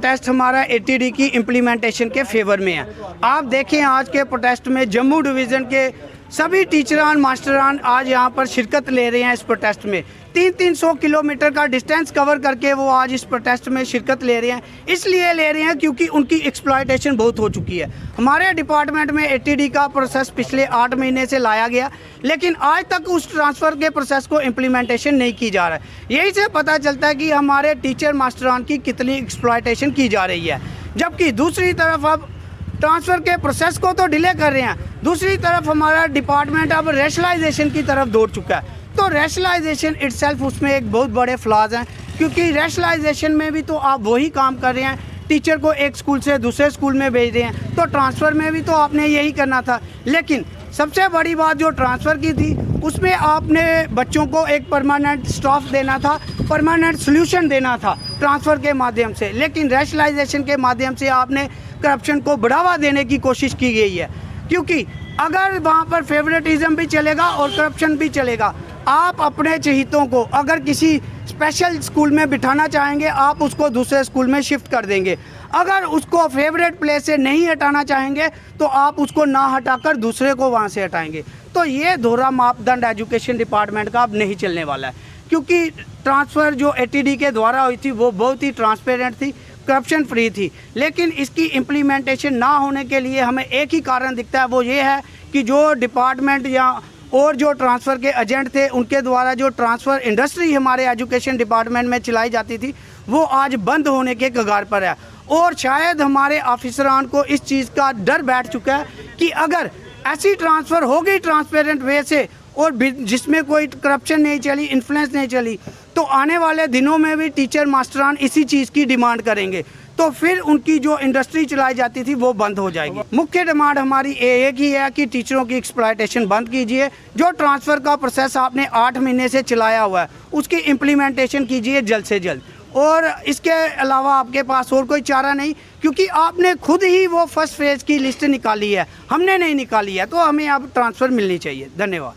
Protest हमारा ATD की implementation के फेवर में है। आप देखें आज के प्रोटेस्ट में जम्मू डिवीज़न के सभी टीचरान मास्टरान आज यहाँ पर शिरकत ले रहे हैं। इस प्रोटेस्ट में 300 किलोमीटर का डिस्टेंस कवर करके वो आज इस प्रोटेस्ट में शिरकत ले रहे हैं। इसलिए ले रहे हैं क्योंकि उनकी एक्सप्लॉयटेशन बहुत हो चुकी है। हमारे डिपार्टमेंट में एटीडी का प्रोसेस पिछले 8 महीने से लाया गया, लेकिन आज तक उस ट्रांसफ़र के प्रोसेस को इम्प्लीमेंटेशन नहीं की जा रहा है। यही से पता चलता है कि हमारे टीचर मास्टरान की कितनी एक्सप्लॉयटेशन की जा रही है। जबकि दूसरी तरफ अब ट्रांसफ़र के प्रोसेस को तो डिले कर रहे हैं, दूसरी तरफ हमारा डिपार्टमेंट अब रैशनलाइजेशन की तरफ दौड़ चुका है। तो रैशनलाइजेशन इटसेल्फ उसमें एक बहुत बड़े फ्लॉज हैं, क्योंकि रैशनलाइजेशन में भी तो आप वही काम कर रहे हैं, टीचर को एक स्कूल से दूसरे स्कूल में भेज रहे हैं। तो ट्रांसफ़र में भी तो आपने यही करना था। लेकिन सबसे बड़ी बात जो ट्रांसफ़र की थी उसमें आपने बच्चों को एक परमानेंट स्टाफ देना था, परमानेंट सोल्यूशन देना था ट्रांसफ़र के माध्यम से। लेकिन रैशनलाइजेशन के माध्यम से आपने करप्शन को बढ़ावा देने की कोशिश की गई है, क्योंकि अगर वहाँ पर फेवरेटिज्म भी चलेगा और करप्शन भी चलेगा। आप अपने चहीतों को अगर किसी स्पेशल स्कूल में बिठाना चाहेंगे, आप उसको दूसरे स्कूल में शिफ्ट कर देंगे। अगर उसको फेवरेट प्लेस से नहीं हटाना चाहेंगे तो आप उसको ना हटाकर दूसरे को वहाँ से हटाएंगे। तो ये दोहरा मापदंड एजुकेशन डिपार्टमेंट का अब नहीं चलने वाला है, क्योंकि ट्रांसफ़र जो एटीडी के द्वारा हुई थी वो बहुत ही ट्रांसपेरेंट थी, करप्शन फ्री थी। लेकिन इसकी इम्प्लीमेंटेशन ना होने के लिए हमें एक ही कारण दिखता है, वो ये है कि जो डिपार्टमेंट या और जो ट्रांसफ़र के एजेंट थे उनके द्वारा जो ट्रांसफ़र इंडस्ट्री हमारे एजुकेशन डिपार्टमेंट में चलाई जाती थी वो आज बंद होने के कगार पर है। और शायद हमारे ऑफिसरान को इस चीज़ का डर बैठ चुका है कि अगर ऐसी ट्रांसफ़र हो गई ट्रांसपेरेंट वे से और जिसमें कोई करप्शन नहीं चली, इन्फ्लुएंस नहीं चली, तो आने वाले दिनों में भी टीचर मास्टरान इसी चीज़ की डिमांड करेंगे। तो फिर उनकी जो इंडस्ट्री चलाई जाती थी वो बंद हो जाएगी। मुख्य डिमांड हमारी एक ही है कि टीचरों की एक्सप्लॉयटेशन बंद कीजिए। जो ट्रांसफ़र का प्रोसेस आपने 8 महीने से चलाया हुआ है उसकी इम्प्लीमेंटेशन कीजिए जल्द से जल्द। और इसके अलावा आपके पास और कोई चारा नहीं, क्योंकि आपने खुद ही वो फर्स्ट फेज़ की लिस्ट निकाली है, हमने नहीं निकाली है। तो हमें अब ट्रांसफ़र मिलनी चाहिए। धन्यवाद।